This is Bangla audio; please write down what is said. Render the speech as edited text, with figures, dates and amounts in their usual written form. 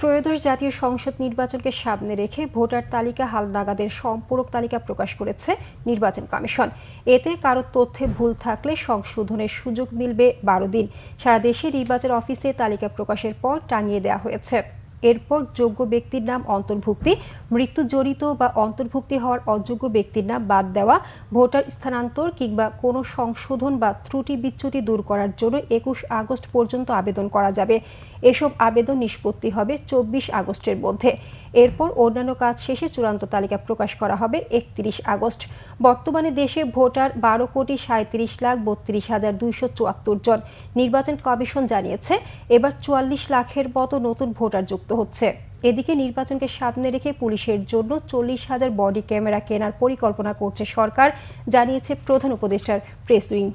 ত্রয়োদশ জাতীয় সংসদ নির্বাচনকে সামনে রেখে ভোটার তালিকা হালনাগাদের সম্পূরক তালিকা প্রকাশ করেছে নির্বাচন কমিশন। এতে কারো তথ্যে ভুল থাকলে সংশোধনের সুযোগ মিলবে 12 দিন। সারা দেশে নির্বাচন অফিসে তালিকা প্রকাশের পর টাঙিয়ে দেওয়া হয়েছে। এরপর যোগ্য ব্যক্তির নাম অন্তর্ভুক্তি, মৃত্যু জড়িত বা অন্তর্ভুক্তি হওয়ার অযোগ্য ব্যক্তির নাম বাদ দেওয়া, ভোটার স্থানান্তর কিংবা কোনো সংশোধন বা ত্রুটি বিচ্যুতি দূর করার জন্য 21 আগস্ট পর্যন্ত আবেদন করা যাবে। এসব আবেদন নিষ্পত্তি হবে 24 আগস্টের মধ্যে। এরপর অন্যান্য কাজ শেষে চূড়ান্ত তালিকা প্রকাশ করা হবে 31 আগস্ট। বর্তমানে দেশে ভোটার 12,37,32,274 জন। নির্বাচন কমিশন জানিয়েছে, এবার 44 লাখের মতো নতুন ভোটার যুক্ত হচ্ছে। এদিকে নির্বাচনকে সামনে রেখে পুলিশের জন্য 40,000 বডি ক্যামেরা কেনার পরিকল্পনা করছে সরকার, জানিয়েছে প্রধান উপদেষ্টার প্রেস উইং।